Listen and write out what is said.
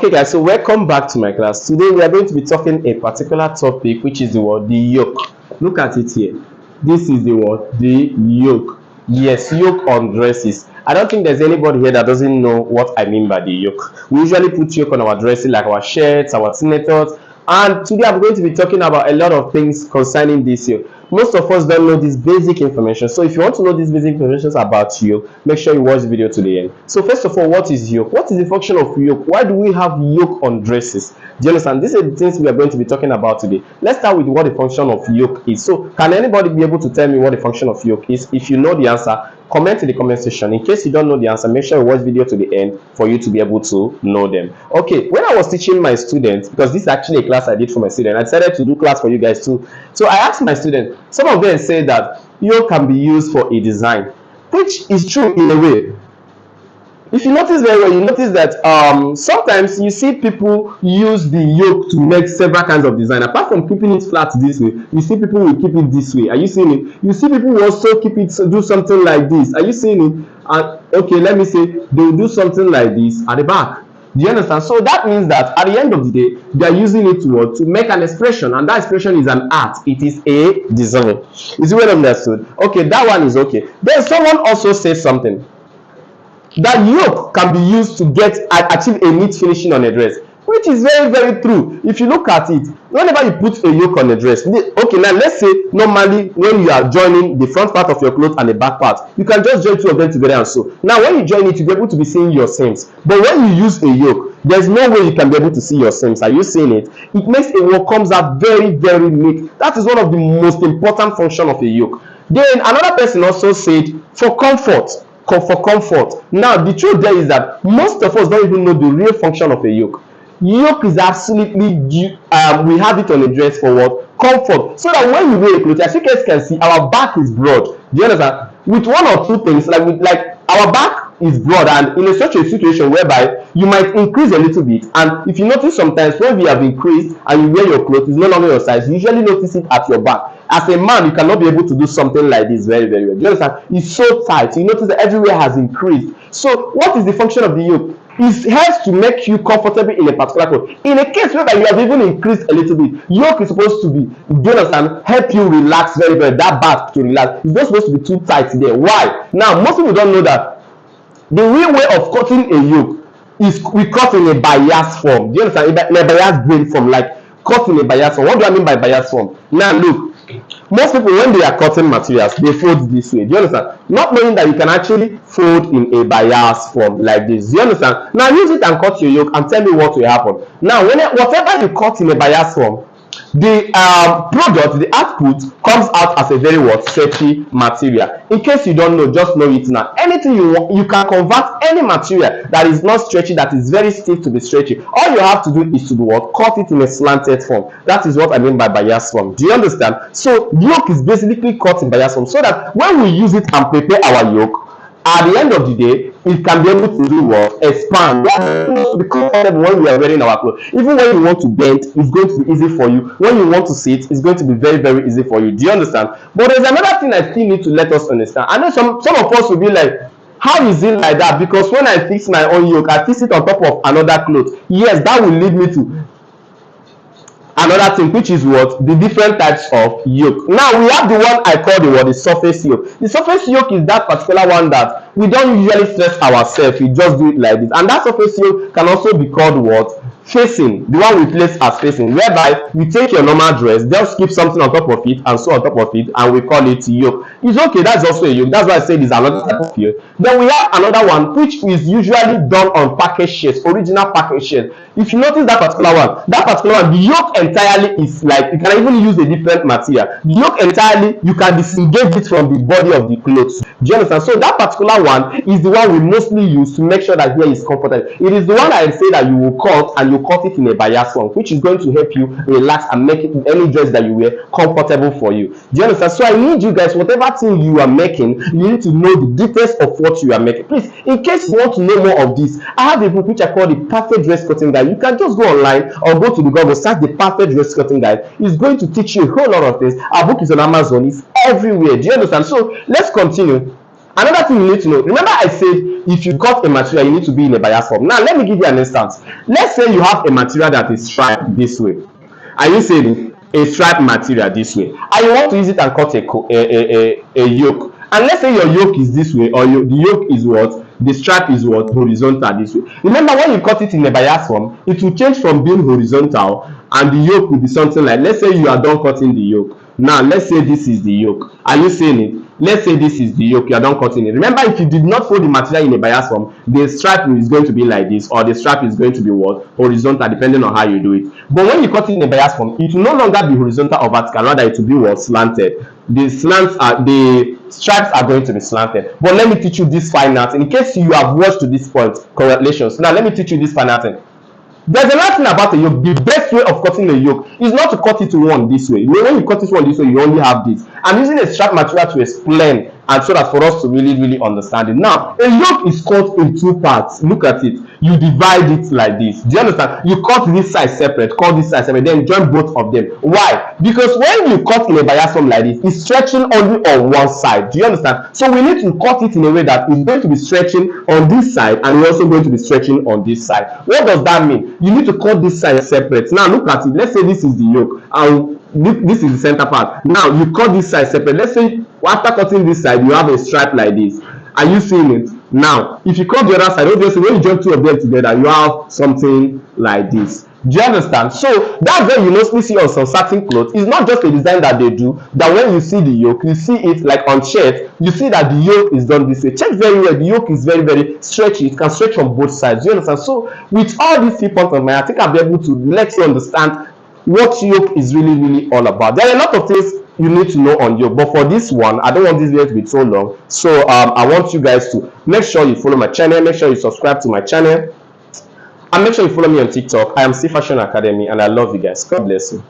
Okay guys, so welcome back to my class. Today we are going to be talking a particular topic, which is the word the yoke. Look at it here. This is the word the yoke. Yes, yoke on dresses. I don't think there's anybody here that doesn't know what I mean by the yoke. We usually put yoke on our dresses, like our shirts, our senators, and today I'm going to be talking about a lot of things concerning this yoke. Most of us don't know this basic information, so if you want to know these basic information about yoke, make sure you watch the video to the end. So first of all, what is yoke? What is the function of yoke? Why do we have yoke on dresses? Do you understand? These are the things we are going to be talking about today. Let's start with what the function of yoke is. So can anybody be able to tell me what the function of yoke is? If you know the answer, comment in the comment section. In case you don't know the answer, make sure you watch the video to the end for you to be able to know them. Okay, when I was teaching my students, because this is actually a class I did for my students, I decided to do class for you guys too. So I asked my students, some of them say that yoke can be used for a design, which is true in a way. If you notice very well, you notice that sometimes you see people use the yoke to make several kinds of design. Apart from keeping it flat this way, you see people will keep it this way. Are you seeing it? You see people will also keep it, do something like this. Are you seeing it? And okay, let me say they will do something like this at the back. Do you understand? So that means that at the end of the day, they are using it to make an expression, and that expression is an art. It is a design. Is it well understood? Okay, that one is okay. Then someone also says something that yoke can be used to achieve a neat finishing on a dress, which is very true. If you look at it, whenever you put a yoke on a dress, okay, now let's say normally when you are joining the front part of your clothes and the back part, you can just join two of them together and sew. Now when you join it, you'll be able to be seeing your seams. But when you use a yoke, there's no way you can be able to see your seams. Are you seeing it? It makes a yoke comes out very neat. That is one of the most important function of a yoke. Then another person also said for comfort. Now the truth there is that most of us don't even know the real function of a yoke. Yoke is absolutely we have it on a dress for what? Comfort. So that when you wear a clothes, as you guys can see, our back is broad. Do you understand? With one or two things, like our back is broad, and in such a situation whereby you might increase a little bit, and if you notice sometimes when we have increased and you wear your clothes, it's no longer your size, you usually notice it at your back. As a man, you cannot be able to do something like this very well. Do you understand? It's so tight. You notice that everywhere has increased. So what is the function of the yoke? It helps to make you comfortable in a particular clothes. In a case where you have even increased a little bit, yoke is supposed to be, do you understand, help you relax very well. That back to relax. It's not supposed to be too tight there. Why? Now most people don't know that the real way of cutting a yoke is we cut in a bias form. Do you understand? In a bias brain form, like cut in a bias form. What do I mean by bias form? Now look, most people when they are cutting materials, they fold this way. Do you understand? Not knowing that you can actually fold in a bias form like this. Do you understand? Now use it and cut your yoke and tell me what will happen. Now whatever you cut in a bias form, the product, the output comes out as a very stretchy material. In case you don't know, just know it now. Anything you want, you can convert any material that is not stretchy, that is very stiff, to be stretchy. All you have to do is to do what? Cut it in a slanted form. That is what I mean by bias form. Do you understand? So yoke is basically cut in bias form, so that when we use it and prepare our yoke, at the end of the day, it can be able to do what? Expand. To be comfortable when we are wearing our clothes. Even when you want to bend, it's going to be easy for you. When you want to sit, it's going to be very easy for you. Do you understand? But there's another thing I still need to let us understand. I know some of us will be like, how is it like that? Because when I fix my own yoke, I fix it on top of another cloth. Yes, that will lead me to another thing, which is what? The different types of yoke. Now we have the one I call the surface yoke. The surface yoke is that particular one that we don't usually stress ourselves, we just do it like this. And that surface yoke can also be called what? Facing. The one we place as facing, whereby we take your normal dress, just keep something on top of it and sew on top of it, and we call it yoke. It's okay, that's also a yoke. That's why I said it's another type of yoke. Then we have another one which is usually done on package shirts, original package shirts. If you notice that particular one, the yoke entirely is like, you can even use a different material. The yoke entirely, you can disengage it from the body of the clothes. Do you understand? So that particular one is the one we mostly use to make sure that here is comfortable. It is the one I say that you will cut, and you cut it in a bias form, which is going to help you relax and make it, any dress that you wear, comfortable for you. Do you understand? So I need you guys, whatever thing you are making, you need to know the details of what you are making. Please, in case you want to know more of this, I have a book which I call the Perfect Dress Cutting Guide. You can just go online or go to the Google, search the Perfect Dress Cutting Guide. It's going to teach you a whole lot of things. Our book is on Amazon, it's everywhere. Do you understand? So let's continue. Another thing you need to know, remember I said if you cut a material you need to be in a bias form. Now let me give you an instance. Let's say you have a material that is striped this way. Are you saying a striped material this way and you want to use it and cut a yoke, and let's say your yoke is this way, or the yoke is what, the stripe is what, horizontal this way. Remember when you cut it in a bias form, it will change from being horizontal and the yoke will be something like, let's say you are done cutting the yoke. Now let's say this is the yoke. Are you seeing it? Let's say this is the yoke, you are done cutting it. Remember, if you did not fold the material in a bias form, the stripe is going to be like this, or the stripe is going to be what, horizontal, depending on how you do it. But when you cut it in a bias form, it will no longer be horizontal or vertical, rather it will be what, slanted. The stripes are going to be slanted. But let me teach you this fine art in case you have watched to this point. Congratulations. Now let me teach you this fine art. There's another thing about a yoke. The best way of cutting a yoke is not to cut it one this way. When you cut it one this way, you only have this. I'm using a strap material to explain, and so that for us to really understand it. Now, a yoke is cut in two parts. Look at it. You divide it like this. Do you understand? You cut this side separate, cut this side separate, then join both of them. Why? Because when you cut in a bias form like this, it's stretching only on one side. Do you understand? So we need to cut it in a way that it's going to be stretching on this side, and we're also going to be stretching on this side. What does that mean? You need to cut this side separate. Now look at it. Let's say this is the yoke, and this is the center part. Now you cut this side separate. Let's say after cutting this side, you have a stripe like this. Are you seeing it? Now if you cut the other side, obviously when you join two of them together, you have something like this. Do you understand? So that's why you mostly see on some certain clothes. It's not just a design that they do, that when you see the yoke, you see it like on shirts, you see that the yoke is done this way. Check very well, the yoke is very stretchy. It can stretch on both sides. Do you understand? So with all these 3 points of mine, I think I'll be able to let you understand what yoke is really all about. There are a lot of things you need to know on yoke, but for this one, I don't want this video to be so long. So I want you guys to make sure you follow my channel, make sure you subscribe to my channel, and make sure you follow me on TikTok. I am Ceefashion Academy, and I love you guys. God bless you.